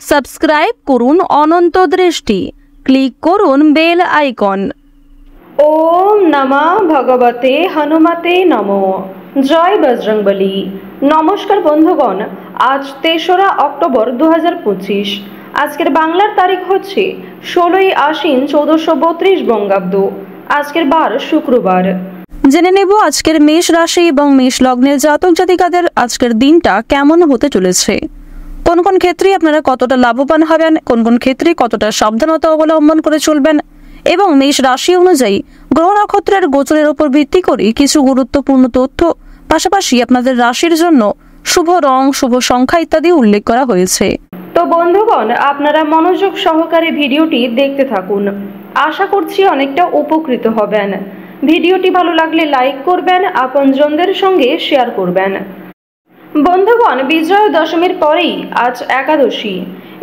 Subscribe করুন অনন্ত দৃষ্টি, click করুন বেল আইকন। ওম নমঃ ভগবতে হনুমতে নমো। জয় বজরংবলী। নমস্কার বন্ধুগণ, আজ ৩রা অক্টোবর ২০২৫। আজকের বাংলার তারিখ হচ্ছে ১৬ই আশ্বিন ১৪৩২ বঙ্গাব্দ। আজকের বার শুক্রবার। জেনে নেব আজকের মেষ রাশি এবং মেষ লগ্নের জাতক জাতিকাদের আজকের দিনটা কেমন হতে চলেছে, কোন কোন ক্ষেত্রে আপনারা কতটা লাভবান হবেন, কোন কোন ক্ষেত্রে কতটা সাবধানতা অবলম্বন করে চলবেন এবং মেষ রাশি অনুযায়ী গ্রহ নক্ষত্রের গোচরের উপর ভিত্তি করে কিছু গুরুত্বপূর্ণ তথ্য, পাশাপাশি আপনাদের রাশির জন্য শুভ রং, শুভ সংখ্যা ইত্যাদি উল্লেখ করা হয়েছে। তো বন্ধুগণ, আপনারা মনোযোগ সহকারে ভিডিওটি দেখতে থাকুন। আশা করছি অনেকটা উপকৃত হবেন। ভিডিওটি ভালো লাগলে লাইক করবেন, আপনজনদের সঙ্গে শেয়ার করবেন। বন্ধুগণ, বিজয়া দশমীর পরেই আজ একাদশী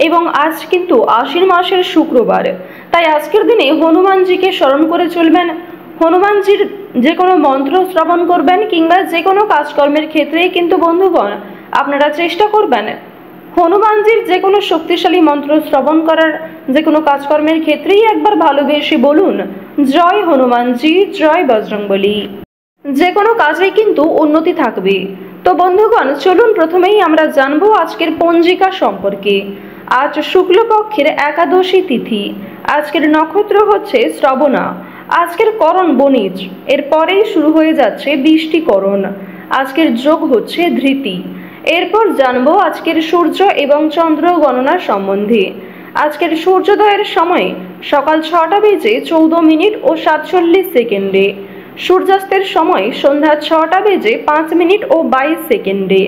এবং আজ কিন্তু আশ্বিন মাসের শুক্রবার। তাই আজকের দিনে হনুমানজিকে স্মরণ করে চলবেন। হনুমানজির যে কোনো মন্ত্র শ্রবণ করবেন কিংবা যে কোনো কাজকর্মের ক্ষেত্রেই কিন্তু বন্ধুগণ আপনারা চেষ্টা করবেন হনুমানজির যে কোনো শক্তিশালী মন্ত্র শ্রবণ করার। যে কোনো কাজকর্মের ক্ষেত্রেই একবার ভালোবেসে বলুন, জয় হনুমানজি, জয় বজরংবলী। যে কোনো কাজেই কিন্তু উন্নতি থাকবে। তো বন্ধুগণ, চলুন প্রথমেই আমরা জানবো আজকের পঞ্জিকা সম্পর্কে। আজ শুক্লপক্ষের একাদশী তিথি। আজকের নক্ষত্র হচ্ছে শ্রবণা। আজকের করণ বণিজ, এরপরেই শুরু হয়ে যাচ্ছে বৃষ্টিকরণ। আজকের যোগ হচ্ছে ধৃতি। এরপর জানবো আজকের সূর্য এবং চন্দ্র গণনা সম্বন্ধে। আজকের সূর্যোদয়ের সময় সকাল ৬টা বেজে ১৪ মিনিট ও ৪৭ সেকেন্ডে। সূর্যাস্তের সময় সন্ধ্যা ৬টা বেজে ৫ মিনিট ও ২২ সেকেন্ডে।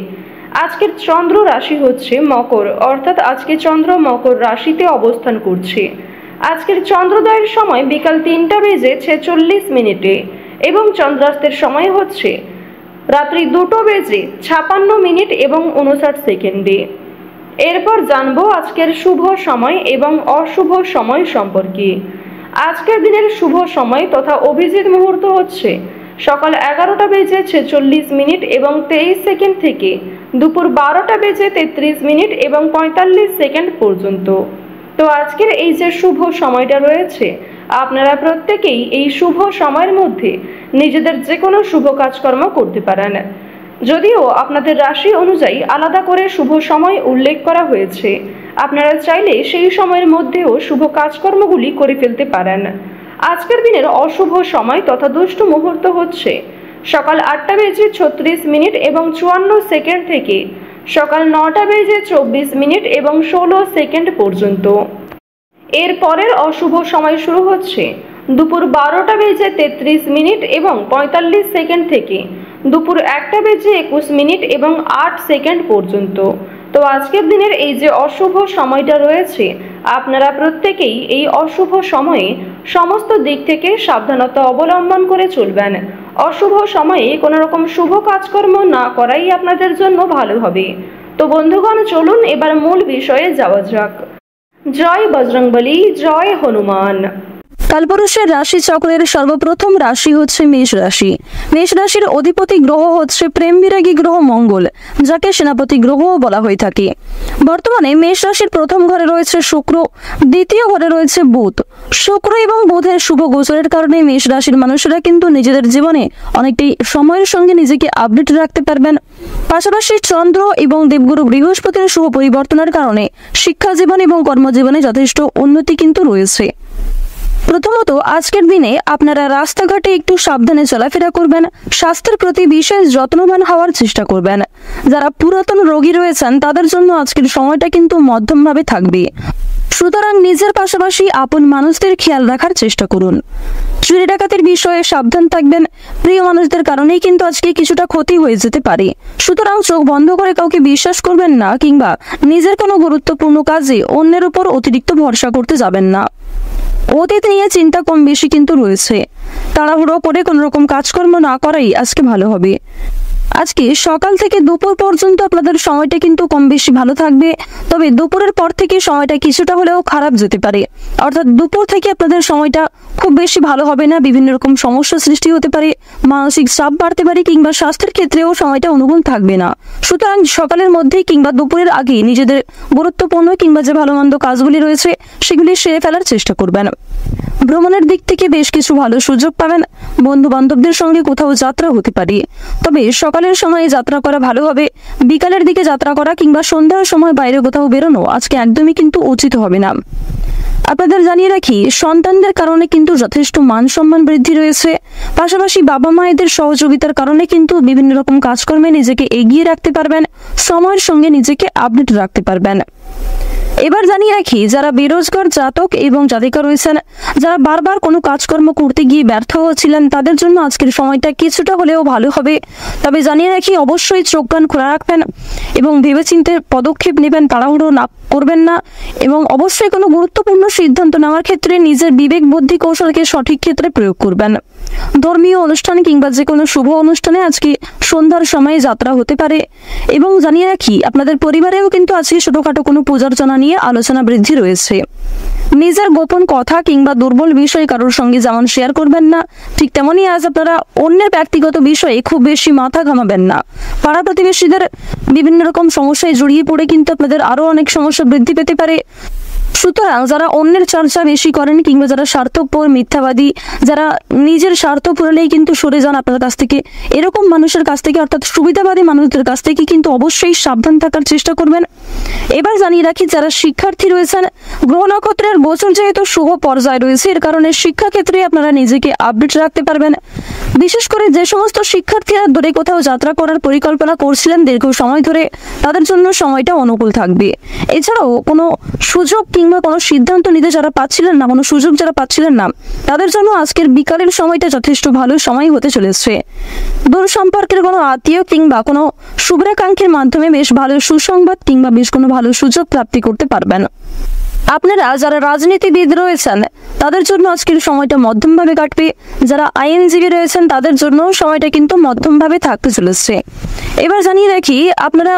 আজকের চন্দ্র রাশি হচ্ছে মকর, অর্থাৎ আজকে চন্দ্র মকর রাশিতে অবস্থান করছে। আজকের চন্দ্রোদয়ের সময় বিকাল ৩টা বেজে ৪৬ মিনিটে এবং চন্দ্রাস্তের সময় হচ্ছে রাত্রি ২টো বেজে ৫৬ মিনিট এবং ৫৯ সেকেন্ডে। এরপর জানবো আজকের শুভ সময় এবং অশুভ সময় সম্পর্কে। আজকের দিনের শুভ সময় তথা অভিজিৎ মুহূর্ত হচ্ছে সকাল ১১টা বেজে ৪৬ মিনিট এবং ২৩ সেকেন্ড থেকে দুপুর ১২টা বেজে ৩৩ মিনিট এবং ৪৫ সেকেন্ড পর্যন্ত। তো আজকের এই যে শুভ সময়টা রয়েছে, আপনারা প্রত্যেকেই এই শুভ সময়ের মধ্যে নিজেদের যে কোনো শুভ কাজকর্ম করতে পারেন। যদিও আপনাদের রাশি অনুযায়ী আলাদা করে শুভ সময় উল্লেখ করা হয়েছে, আপনারা চাইলে সেই সময়ের মধ্যেও শুভ কাজকর্মগুলি করে ফেলতে পারেন। আজকের দিনের অশুভ সময় তথা দুষ্ট মুহূর্ত হচ্ছে সকাল ৮টা বেজে ৩৬ মিনিট এবং ৫৪ সেকেন্ড থেকে সকাল ৯টা বেজে ২৪ মিনিট এবং ১৬ সেকেন্ড পর্যন্ত। এর পরের অশুভ সময় শুরু হচ্ছে দুপুর ১২টা বেজে ৩৩ মিনিট এবং ৪৫ সেকেন্ড থেকে দুপুর ১টা বেজে ২১ মিনিট এবং ৮ সেকেন্ড পর্যন্ত। তো আজকের দিনের এই যে অশুভ সময়টা রয়েছে, আপনারা প্রত্যেকেই এই অশুভ সময়ে সমস্ত দিক থেকে সাবধানতা অবলম্বন করে চলবেন। অশুভ সময়ে কোনো রকম শুভ কাজকর্ম না করাই আপনাদের জন্য ভালো হবে। তো বন্ধুগণ, চলুন এবার মূল বিষয়ে যাওয়া যাক। জয় বজরংবলী, জয় হনুমান। কালপুরুষের রাশি চক্রের সর্বপ্রথম রাশি হচ্ছে মেষ রাশি। মেষ রাশির অধিপতি গ্রহ হচ্ছে প্রেম বিরাগী গ্রহ মঙ্গল, যাকে সেনাপতি গ্রহও বলা হয়ে থাকে। বর্তমানে মেষ রাশির প্রথম ঘরে রয়েছে শুক্র, দ্বিতীয় ঘরে রয়েছে বুধ। শুক্র এবং বুধের শুভ গোচরের কারণে মেষ রাশির মানুষেরা কিন্তু নিজেদের জীবনে অনেকটাই সময়ের সঙ্গে নিজেকে আপডেট রাখতে পারবেন। পাশাপাশি চন্দ্র এবং দেবগুরু বৃহস্পতির শুভ পরিবর্তনের কারণে শিক্ষা জীবন এবং কর্মজীবনে যথেষ্ট উন্নতি কিন্তু রয়েছে। প্রথমত, আজকের দিনে আপনারা রাস্তাঘাটে একটু সাবধানে চলাফেরা করবেন, স্বাস্থ্যের প্রতি বিশেষ যত্নবান হওয়ার চেষ্টা করবেন। যারা পুরাতন রোগী রয়েছেন তাদের জন্য আজকের সময়টা কিন্তু মধ্যমভাবে থাকবে, সুতরাং নিজের পাশাপাশি আপন মানুষদের খেয়াল রাখার চেষ্টা করুন। চুরি ডাকাতির বিষয়ে সাবধান থাকবেন। প্রিয় মানুষদের কারণেই কিন্তু আজকে কিছুটা ক্ষতি হয়ে যেতে পারে, সুতরাং চোখ বন্ধ করে কাউকে বিশ্বাস করবেন না কিংবা নিজের কোনো গুরুত্বপূর্ণ কাজে অন্যের উপর অতিরিক্ত ভরসা করতে যাবেন না। অতীত নিয়ে চিন্তা কম বেশি কিন্তু রয়েছে, তাড়াহুড়ো করে কোনো রকম কাজকর্ম না করাই আজকে ভালো হবে। আজকে সকাল থেকে দুপুর পর্যন্ত আপনাদের সময়টা কিন্তু কম বেশি ভালো থাকবে, তবে দুপুরের পর থেকে সময়টা কিছুটা হলেও খারাপ যেতে পারে। অর্থাৎ দুপুর থেকে আপনাদের সময়টা খুব বেশি ভালো হবে না, বিভিন্ন রকম সমস্যা সৃষ্টি হতে পারে, মানসিক চাপ বাড়তে পারে কিংবা স্বাস্থ্যের ক্ষেত্রেও সময়টা অনুকূল থাকবে না। সুতরাং সকালের মধ্যেই কিংবা দুপুরের আগে নিজেদের গুরুত্বপূর্ণ কিংবা যে ভালো মন্দ কাজগুলি রয়েছে সেগুলি সেরে ফেলার চেষ্টা করবেন। ভ্রমণের দিক থেকে বেশ কিছু ভালো সুযোগ পাবেন, বন্ধু বান্ধবদের সঙ্গে কোথাও যাত্রা হতে পারে, তবে সকালের সময়ে যাত্রা করা ভালো হবে। বিকালের দিকে যাত্রা করা কিংবা সন্ধ্যার সময় বাইরে কোথাও বেরোনো আজকে একদমই কিন্তু উচিত হবে না। আপনাদের জানিয়ে রাখি, সন্তানদের কারণে কিন্তু যথেষ্ট মান সম্মান বৃদ্ধি রয়েছে, পাশাপাশি বাবা মায়েদের সহযোগিতার কারণে কিন্তু বিভিন্ন রকম কাজকর্মে নিজেকে এগিয়ে রাখতে পারবেন, সময়ের সঙ্গে নিজেকে আপডেট রাখতে পারবেন। এবার জানিয়ে রাখি, যারা বেরোজগার জাতক এবং জাতিকা রয়েছেন, যারা বারবার কোনো কাজকর্ম করতে গিয়ে ব্যর্থ হচ্ছিলেন, তাদের জন্য আজকের সময়টা কিছুটা হলেও ভালো হবে। তবে জানিয়ে রাখি, অবশ্যই চোখ কান খোলা রাখবেন এবং ভেবেচিন্তে পদক্ষেপ নেবেন, তাড়াহুড়ো না করবেন না, এবং অবশ্যই কোনো গুরুত্বপূর্ণ সিদ্ধান্ত নেওয়ার ক্ষেত্রে নিজের বিবেক বুদ্ধি কৌশলকে সঠিক ক্ষেত্রে প্রয়োগ করবেন। ধর্মীয় অনুষ্ঠান কিংবা যে কোনো শুভ অনুষ্ঠানে আজকে সন্ধ্যার সময়ে যাত্রা হতে পারে। এবং জানিয়ে রাখি, আপনাদের পরিবারেও কিন্তু আজকে ছোটখাটো কোনো পূজার্চনা নিয়ে আলোচনা বৃদ্ধি রয়েছে। নিজের গোপন কথা কিংবা দুর্বল বিষয় কারোর সঙ্গে যেমন শেয়ার করবেন না, ঠিক তেমনই আজ আপনারা অন্যের ব্যক্তিগত বিষয়ে খুব বেশি মাথা ঘামাবেন না। পাড়া প্রতিবেশীদের বিভিন্ন রকম সমস্যায় জড়িয়ে পড়ে কিন্তু আপনাদের আরো অনেক সমস্যা বৃদ্ধি পেতে পারে। সুতরাং যারা অন্যের চর্চা বেশি করেন কিংবা যারা স্বার্থপর, মিথ্যাবাদী, যারা নিজের স্বার্থ পুরালেই কিন্তু সরে যান আপনার কাছ থেকে, এরকম মানুষের কাছ থেকে অর্থাৎ সুবিধাবাদী মানুষদের কাছ থেকে কিন্তু অবশ্যই সাবধান থাকার চেষ্টা করবেন। এবার জানিয়ে রাখি, যারা শিক্ষার্থী রয়েছেন, গ্রহ নক্ষত্রের গোচর যেহেতু শুভ পর্যায়ে রয়েছে, এর কারণে শিক্ষাক্ষেত্রে আপনারা নিজেকে আপডেট রাখতে পারবেন। বিশেষ করে যে সমস্ত শিক্ষার্থীরা দূরে কোথাও যাত্রা করার পরিকল্পনা করছিলেন দীর্ঘ সময় ধরে, তাদের জন্য সময়টা অনুকূল থাকবে। এছাড়াও কোনো সুযোগ কিংবা কোনো সিদ্ধান্ত নিতে যারা পাচ্ছিলেন না, কোনো সুযোগ যারা পাচ্ছিলেন না, তাদের জন্য আজকের বিকালের সময়টা যথেষ্ট ভালো সময় হতে চলেছে। দূর সম্পর্কের কোনো আত্মীয় কিংবা কোনো শুভ্রাকাঙ্ক্ষীর মাধ্যমে বেশ ভালো সুসংবাদ কিংবা বেশ কোনো ভালো সুযোগ প্রাপ্তি করতে পারবেন। আপনারা যারা রাজনীতিবিদ রয়েছেন, তাদের জন্য আজকের সময়টা মধ্যমভাবে কাটবে। যারা আইনজীবী রয়েছেন, তাদের জন্য সময়টা কিন্তু মধ্যমভাবে থাকতে চলেছে। এবার জানিয়ে রাখি, আপনারা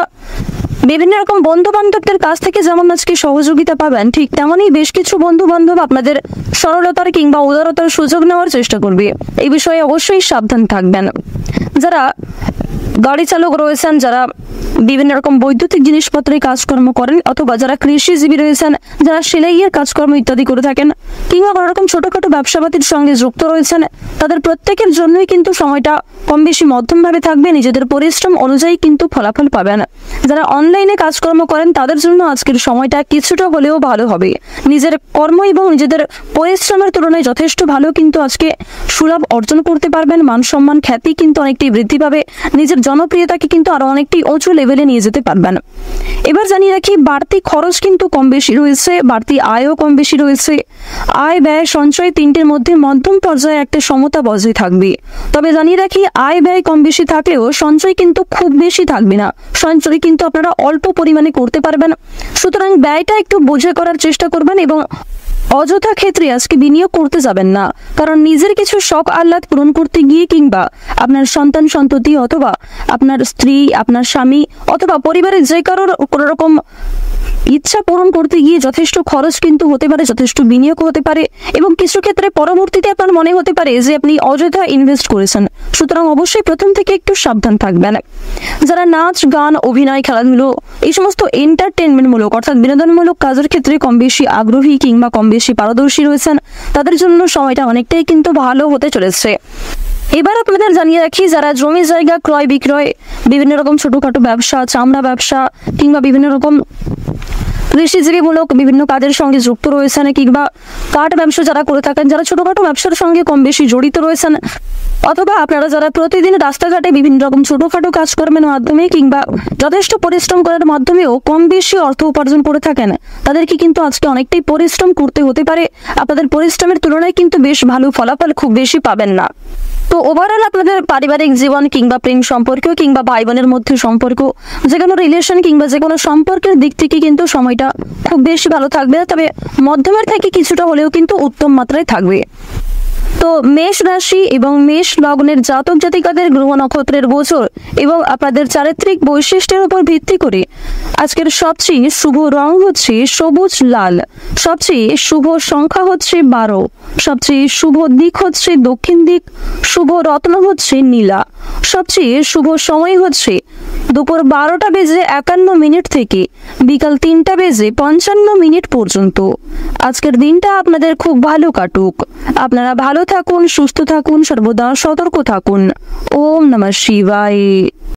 বিভিন্ন রকম বন্ধু বান্ধবদের কাছ থেকে যেমন আজকে সহযোগিতা পাবেন, ঠিক তেমনই বেশ কিছু বন্ধু বান্ধব আপনাদের সরলতার কিংবা উদারতার সুযোগ নেওয়ার চেষ্টা করবে। এই বিষয়ে অবশ্যই সাবধান থাকবেন। যারা গাড়ি চালক রয়েছেন, যারা বিভিন্ন রকম বৈদ্যুতিক জিনিসপত্রের কাজকর্ম করেন, অথবা যারা কৃষিজীবী রয়েছেন, যারা সেলাইয়ের কাজকর্ম ইত্যাদি করে থাকেন, কিংবা কোনো রকম ছোটখাটো ব্যবসাপাতির সঙ্গে যুক্ত রয়েছেন, তাদের প্রত্যেকের জন্যই কিন্তু সময়টা কম বেশি মধ্যমভাবে থাকবে। নিজেদের পরিশ্রম অনুযায়ী কিন্তু ফলাফল পাবেন। যারা অনলাইনে কাজকর্ম করেন, তাদের জন্য আজকের সময়টা কিছুটা হলেও ভালো হবে। নিজের কর্ম এবং নিজেদের পরিশ্রমের তুলনায় যথেষ্ট ভালো কিন্তু আজকে সুলাভ অর্জন করতে পারবেন। মান সম্মান, খ্যাতি কিন্তু অনেকটাই বৃদ্ধি পাবে। নিজের জনপ্রিয়তাকে কিন্তু আরো অনেকটাই উঁচু লেভেলে নিয়ে যেতে পারবেন। এবার জানিয়ে রাখি, বাড়তি খরচ কিন্তু কম বেশি রয়েছে, বাড়তি আয়ও কম বেশি রয়েছে। আয়, ব্যয়, সঞ্চয় তিনটির মধ্যে মধ্যম পর্যায়ে একটা সমতা বজায় থাকবে। তবে জানিয়ে রাখি, আয় ব্যয় কম বেশি থাকলেও সঞ্চয় কিন্তু খুব বেশি থাকবে না। সঞ্চয় কিন্তু আপনারা অল্প পরিমাণে করতে পারবেন। সুতরাং ব্যয়টা একটু বুঝে করার চেষ্টা করবেন এবং অযথা ক্ষেত্রে আজকে বিনিয়োগ করতে যাবেন না। কারণ নিজের কিছু শখ আহ্লাদ পূরণ করতে গিয়ে কিংবা আপনার সন্তান সন্ততি অথবা আপনার স্ত্রী, আপনার স্বামী অথবা পরিবারের যে কারোর কোনো রকম ইচ্ছা পূরণ করতে গিয়ে যথেষ্ট খরচ কিন্তু হতে পারে, যথেষ্ট বিনিয়োগ হতে পারে, এবং কিছু ক্ষেত্রে পরবর্তীতে আপনার মনে হতে পারে যে আপনি অযথা ইনভেস্ট করেছেন। সুতরাং অবশ্যই প্রথম থেকে একটু সাবধান থাকবেন। যারা নাচ, গান, অভিনয়, খেলাধুলো, এই সমস্ত এন্টারটেনমেন্টমূলক অর্থাৎ বিনোদনমূলক কাজের ক্ষেত্রে কম বেশি আগ্রহী কিংবা কম বেশি পারদর্শী রয়েছেন, তাদের জন্য সময়টা অনেকটাই কিন্তু ভালো হতে চলেছে। এবার আপনাদের জানিয়ে রাখি, যারা জমি জায়গা ক্রয় বিক্রয়, বিভিন্ন রকম ছোটখাটো ব্যবসা, চামড়া ব্যবসা কিংবা বিভিন্ন রকম কৃষিজীবীমূলক বিভিন্ন কাজের সঙ্গে যুক্ত রয়েছেন, কিংবা কাঠ ব্যবসা যারা করে থাকেন, যারা ছোটখাটো ব্যবসার সঙ্গে কম বেশি জড়িত রয়েছেন, অথবা আপনারা যারা প্রতিদিন রাস্তাঘাটে বিভিন্ন রকম ছোটখাটো কাজকর্মের মাধ্যমে কিংবা যথেষ্ট পরিশ্রম করার মাধ্যমেও কম বেশি অর্থ উপার্জন করে থাকেন, তাদেরকে কিন্তু আজকে অনেকটাই পরিশ্রম করতে হতে পারে। আপনাদের পরিশ্রমের তুলনায় কিন্তু বেশ ভালো ফলাফল খুব বেশি পাবেন না। তো ওভারঅল আপনাদের পারিবারিক জীবন কিংবা প্রেম সম্পর্ক কিংবা ভাই বোনের মধ্যে সম্পর্ক, যে কোনো রিলেশন কিংবা যে কোনো সম্পর্কের দিক থেকে কিন্তু সময়টা খুব বেশি ভালো থাকবে, তবে মধ্যমের থেকে কিছুটা হলেও কিন্তু উত্তম মাত্রায় থাকবে। তো তো মেষ রাশি এবং মেষ লগ্নের জাতক জাতিকাদের গ্রহ নক্ষত্রের গোচর এবং আপনাদের চারিত্রিক বৈশিষ্ট্যের উপর ভিত্তি করে আজকের সবচেয়ে শুভ রং হচ্ছে সবুজ লাল, সবচেয়ে শুভ সংখ্যা হচ্ছে 12, সবচেয়ে শুভ দিক হচ্ছে দক্ষিণ দিক, শুভ রত্ন হচ্ছে নীলা, সবচেয়ে শুভ সময় হচ্ছে দুপুর 12:51 থেকে বিকাল 3:55 পর্যন্ত। আজকের দিনটা আপনাদের খুব ভালো কাটুক। আপনারা ভালো থাকুন, সুস্থ থাকুন, সর্বদা সতর্ক থাকুন। ওম নমঃ শিবায়।